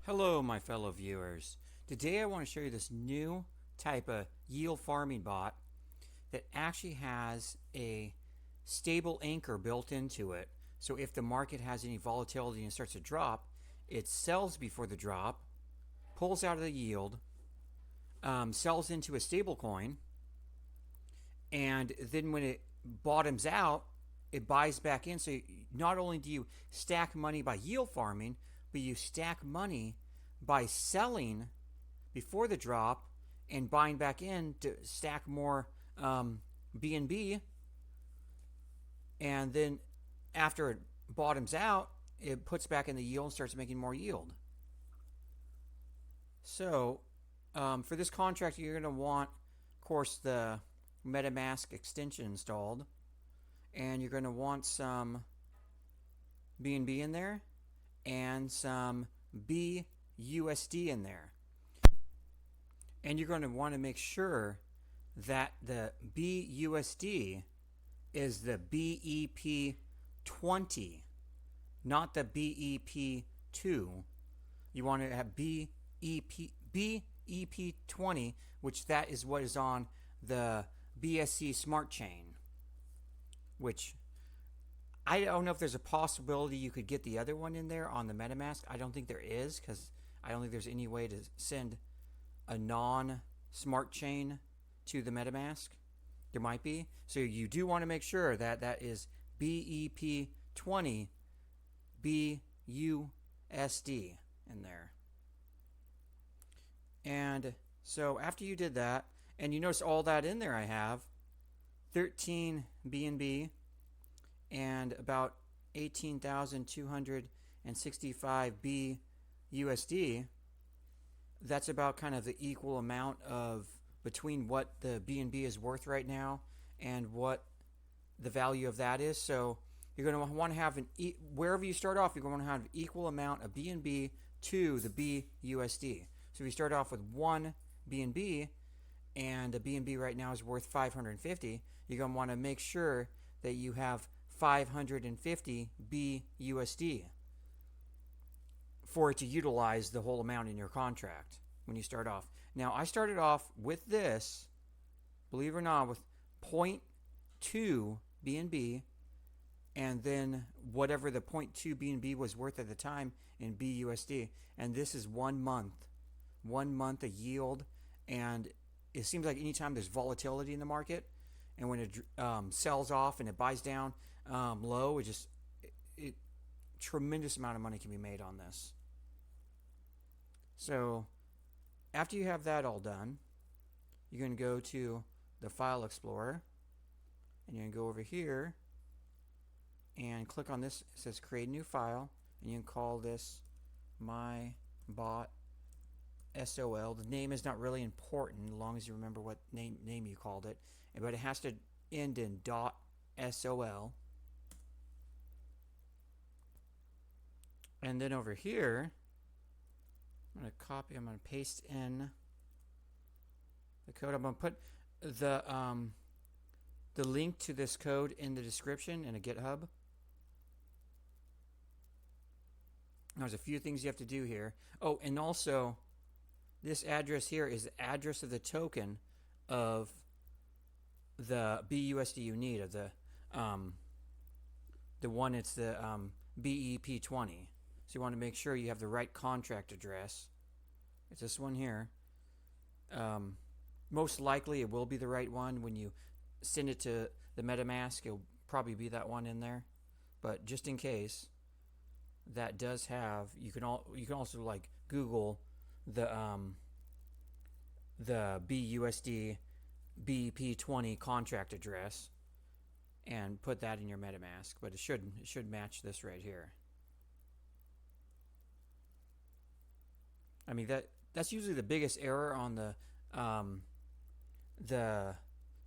Hello, my fellow viewers. Today I want to show you this new type of yield farming bot that actually has a stable anchor built into it. So if the market has any volatility and starts to drop, it sells before the drop, pulls out of the yield, sells into a stable coin, and then when it bottoms out, it buys back in. So not only do you stack money by yield farming, but you stack money by selling before the drop and buying back in to stack more BNB. And then after it bottoms out, it puts back in the yield and starts making more yield. So for this contract, you're going to want, of course, the MetaMask extension installed. And you're going to want some BNB in there and some BUSD in there. And you're going to want to make sure that the BUSD is the BEP20, not the BEP2. You want to have BEP20, which that is what is on the BSC Smart Chain, which I don't know if there's a possibility you could get the other one in there on the MetaMask. I don't think there is, because I don't think there's any way to send a non-smart chain to the MetaMask. There might be. So you do want to make sure that that is BEP20 BUSD in there. And so after you did that, and you notice all that in there, I have 13 BNB and about 18,265 BUSD. That's about kind of the equal amount of between what the BNB is worth right now and what the value of that is. So you're going to want to have wherever you start off, you're going to have an equal amount of BNB to the BUSD. So if you start off with one BNB and the BNB right now is worth 550, you're going to want to make sure that you have 550 BUSD for it to utilize the whole amount in your contract when you start off. Now, I started off with this, believe it or not, with 0.2 BNB, and then whatever the 0.2 BNB was worth at the time in BUSD. And this is 1 month. 1 month a yield. And it seems like anytime there's volatility in the market, and when it sells off and it buys down low, it tremendous amount of money can be made on this. So after you have that all done, you're going to go to the File Explorer, and you're going to go over here and click on this. It says Create New File, and you can call this My Bot SOL. The name is not really important as long as you remember what name you called it, but it has to end in .sol. And then over here, I'm going to paste in the code. I'm going to put the link to this code in the description in a GitHub. There's a few things you have to do here. Oh, and also, this address here is the address of the token of the BUSD you need, of the one, it's the BEP20. So you want to make sure you have the right contract address. It's this one here. Most likely it will be the right one. When you send it to the MetaMask, it'll probably be that one in there. But just in case, that does have, you can also like Google the BUSD BEP20 contract address and put that in your MetaMask, but it should match this right here. I mean, that's usually the biggest error on the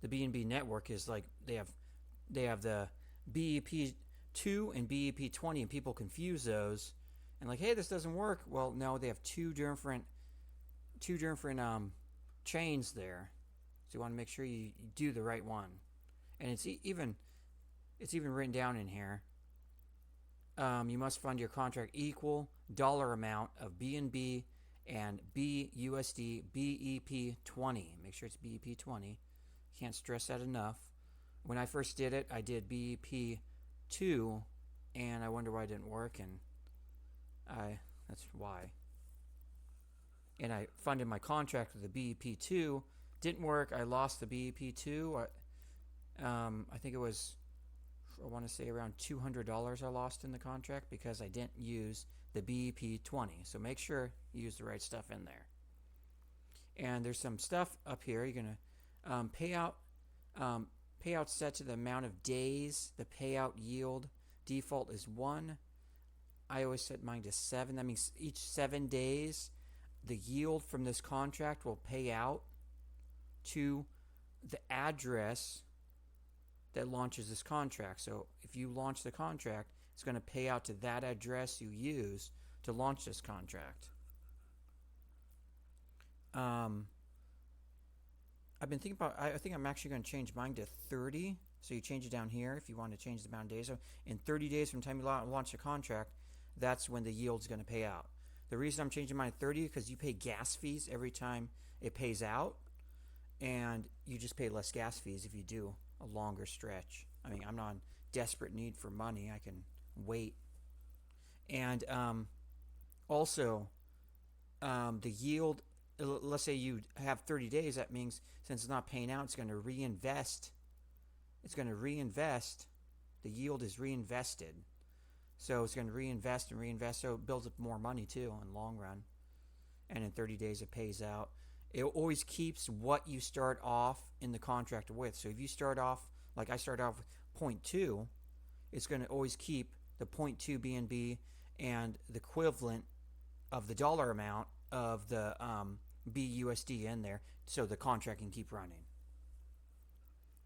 BNB network, is like they have the BEP2 and BEP20, and people confuse those and like, hey, this doesn't work. Well, no, they have two different chains there. So you want to make sure you do the right one. And it's even written down in here. you must fund your contract equal dollar amount of BNB and BUSD BEP20. Make sure it's BEP20. Can't stress that enough. When I first did it, I did BEP2, and I wonder why it didn't work, and that's why. And I funded my contract with the BEP2. Didn't work. I lost the BEP2. I think it was, I want to say around $200 I lost in the contract because I didn't use the BEP20. So make sure you use the right stuff in there. And there's some stuff up here. You're going to payout set to the amount of days. The payout yield default is 1. I always set mine to 7. That means each 7 days, the yield from this contract will pay out to the address that launches this contract. So if you launch the contract, it's going to pay out to that address you use to launch this contract. I've been thinking about, I think I'm actually going to change mine to 30. So you change it down here if you want to change the amount of days. So in 30 days from the time you launch the contract, that's when the yield's going to pay out. The reason I'm changing mine to 30 is because you pay gas fees every time it pays out, and you just pay less gas fees if you do a longer stretch. I mean, I'm not in desperate need for money. I can wait. And also, the yield, let's say you have 30 days, that means since it's not paying out, it's going to reinvest. It's going to reinvest. The yield is reinvested. So it's going to reinvest and reinvest, so it builds up more money too in the long run. And in 30 days it pays out. It always keeps what you start off in the contract with. So if you start off, like I started off with 0.2, it's going to always keep the 0.2 BNB and the equivalent of the dollar amount of the BUSD in there, so the contract can keep running.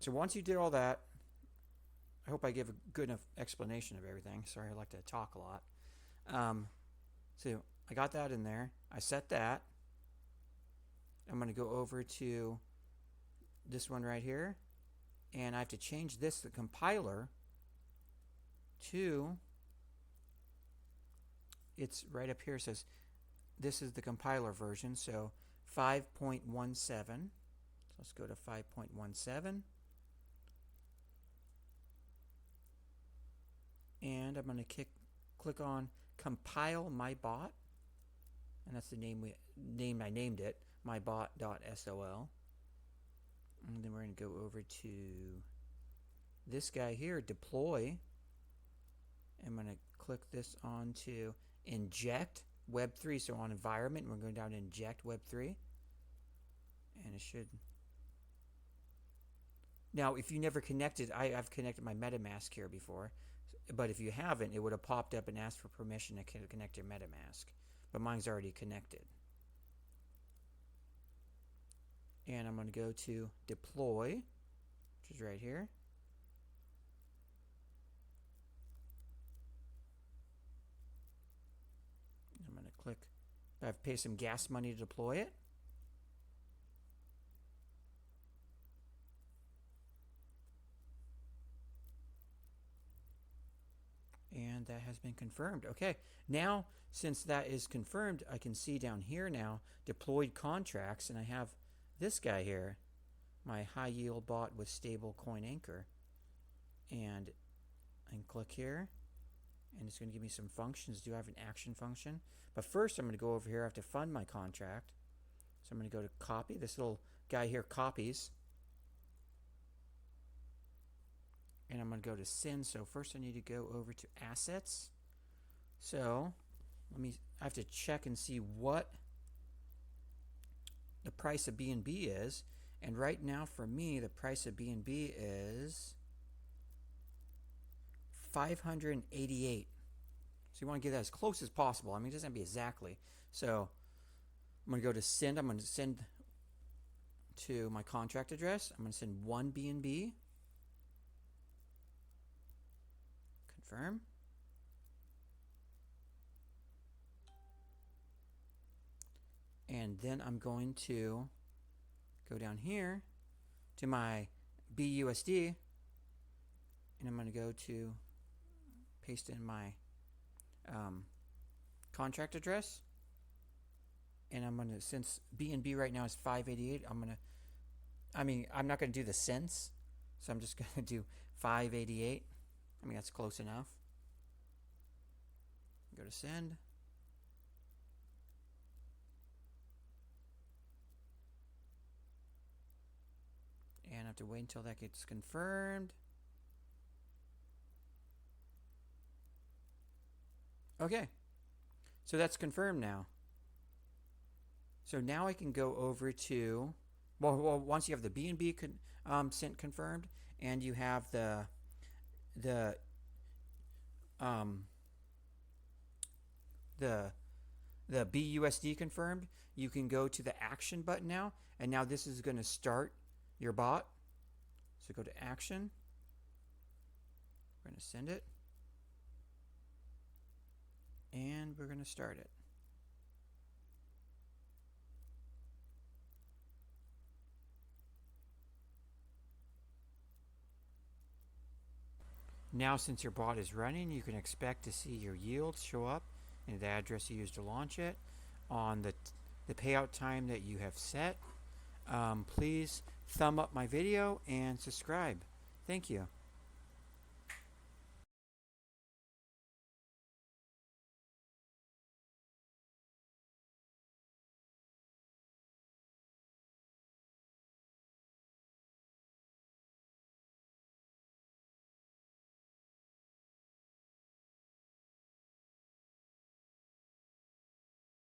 So once you did all that, I hope I give a good enough explanation of everything. Sorry, I like to talk a lot. So I got that in there. I set that. I'm going to go over to this one right here, and I have to change this, the compiler, to, it's right up here. It says this is the compiler version, so 5.17. So let's go to 5.17. And I'm going to click on compile my bot, and that's the name I named it, mybot.sol. And then we're going to go over to this guy here, deploy. I'm going to click this on to inject Web3. So on environment, we're going down to inject Web3, and it should. Now, if you never connected, I've connected my MetaMask here before. But if you haven't, it would have popped up and asked for permission to connect your MetaMask. But mine's already connected. And I'm going to go to deploy, which is right here. I'm going to click, I've paid some gas money to deploy it. And that has been confirmed. Okay, now since that is confirmed, I can see down here now deployed contracts, and I have this guy here, my high yield bot with stable coin anchor. And I can click here, and it's going to give me some functions. Do I have an action function? But first I'm going to go over here. I have to fund my contract. So I'm going to go to copy. This little guy here copies. And I'm going to go to send. So first I need to go over to assets. So I have to check and see what the price of BNB is. And right now for me, the price of BNB is 588. So you want to get that as close as possible. I mean, it doesn't have to be exactly. So I'm going to go to send. I'm going to send to my contract address. I'm going to send 1 BNB. Confirm. And then I'm going to go down here to my BUSD, and I'm going to go to paste in my contract address, and I'm gonna, since BNB right now is 588, I'm not gonna do the cents, so I'm just gonna do 588. I mean, that's close enough. Go to send. And I have to wait until that gets confirmed. Okay, so that's confirmed now. So now I can go over to, once you have the BNB sent confirmed, and you have the um, the BUSD confirmed, you can go to the action button now, and now this is going to start your bot. So go to action. We're going to send it, and we're going to start it. Now, since your bot is running, you can expect to see your yields show up and the address you used to launch it on the payout time that you have set. Please thumb up my video and subscribe. Thank you.